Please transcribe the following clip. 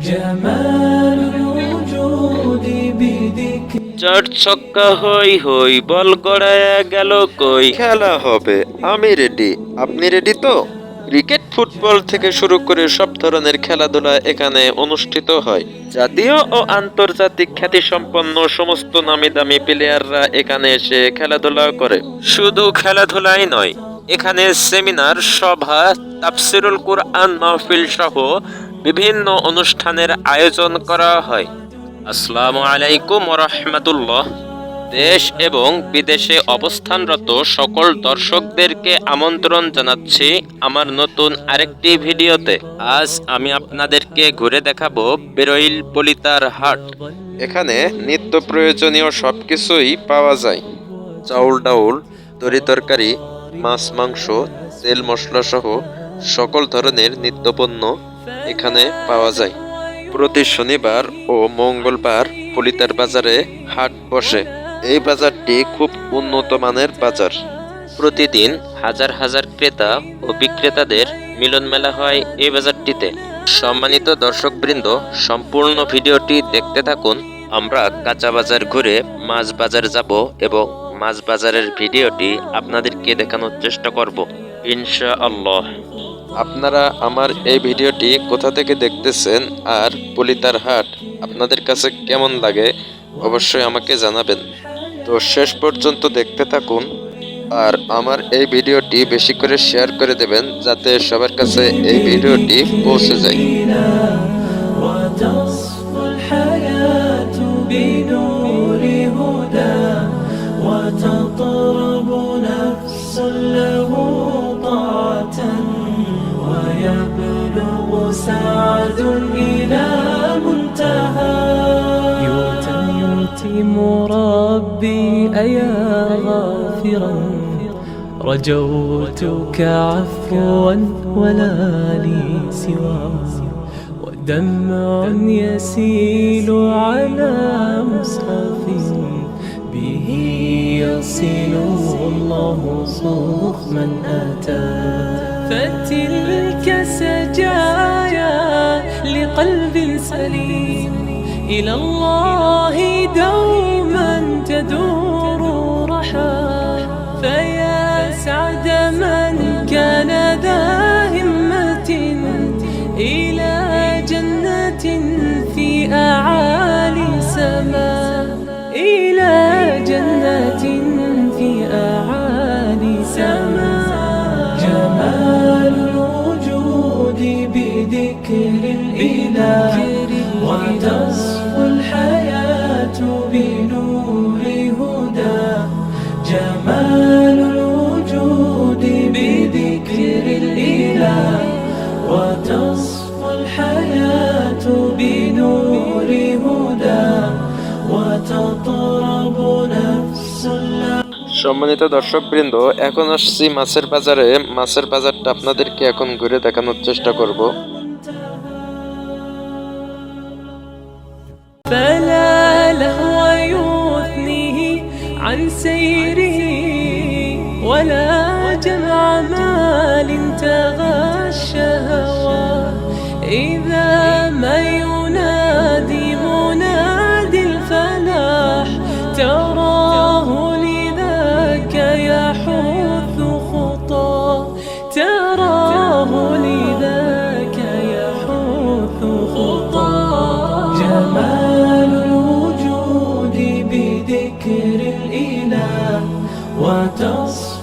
جمال الوجود بذكر চার ছক্কা হই হই বল গড়ায়া গেল কই। খেলা হবে, আমি রেডি, আপনি রেডি তো? ক্রিকেট, ফুটবল থেকে শুরু করে সব ধরনের খেলাধুলা এখানে অনুষ্ঠিত হয়। জাতীয় ও আন্তর্জাতিক খ্যাতিসম্পন্ন সমস্ত নামি দামি প্লেয়াররা এখানে এসে খেলাধুলা করে। শুধু খেলাধুলাই নয়, এখানে সেমিনার, সভা, তাফসিরুল কুরআন মাহফিল সহ বিভিন্ন অনুষ্ঠানের আয়োজন করা হয়। আসসালামু আলাইকুম ওয়া রাহমাতুল্লাহ। দেশ এবং বিদেশে অবস্থানরত সকল দর্শকদেরকে আমন্ত্রণ জানাচ্ছি আমার নতুন আরেকটি ভিডিওতে। আজ আমি আপনাদেরকে ঘুরে দেখাবো বেরইল পলিতার হাট। এখানে নিত্য প্রয়োজনীয় সবকিছুই পাওয়া যায়। চাউল ডাউল, তরি তরকারি, মাছ মাংস, তেল মশলা সহ সকল ধরনের নিত্যপণ্য এখানে পাওয়া যায়। প্রতি শনিবার ও মঙ্গলবার পলিতার বাজারে হাট বসে। এই বাজারটি খুব উন্নত মানের বাজার। প্রতিদিন হাজার হাজার ক্রেতা ও বিক্রেতাদের মিলন মেলা হয় এই বাজারটিতে। সম্মানিত দর্শকবৃন্দ, সম্পূর্ণ ভিডিওটি দেখতে থাকুন। আমরা কাঁচা বাজার ঘুরে মাছ বাজার যাব এবং মাছ বাজারের ভিডিওটি আপনাদেরকে দেখানোর চেষ্টা করব ইনশাআল্লাহ। আপনারা আমার এই ভিডিওটি কোথা থেকে দেখতেছেন আর পলিতার হাট আপনাদের কাছে কেমন লাগে অবশ্যই আমাকে জানাবেন। তো শেষ পর্যন্ত দেখতে থাকুন আর আমার এই ভিডিওটি বেশি করে শেয়ার করে দেবেন যাতে সবার কাছে এই ভিডিওটি পৌঁছে যায়। وتصفو الحياة بنور هدى وتطرب نفس له طاعة ويبلغ سعد إلى منتهى يتم ربي أيا غافرا رجوتك عفوا ولا لي سوى ودمع يسيل على مصحف به يصل الله صوف من أتى فتلك سجايا لقلب سليم إلى الله دوما تدور رحى فيا سعد من كان ذا همة إلى جنة في أعالي سماء إلى جنة في أعالي سماء جمال الوجود بذكر الإله وتصفو الحياة بنور هدى جمال الوجود بذكر الإله وتصفو الحياة بنور هدى وتطرب نفس সম্মানিত দর্শকবৃন্দ, এখন আসছি মাছের বাজারে। মাছের বাজারটা আপনাদেরকে এখন ঘুরে দেখানোর চেষ্টা করব। فلا لهو يثنيه عن سيره ولا جمع مال تغشى هواه إذا ما ينادي منادي الفلاح تراه لذاك يحث خطاه تراه لذاك يحث خطاه جمال الوجود بذكر الإله وتصفو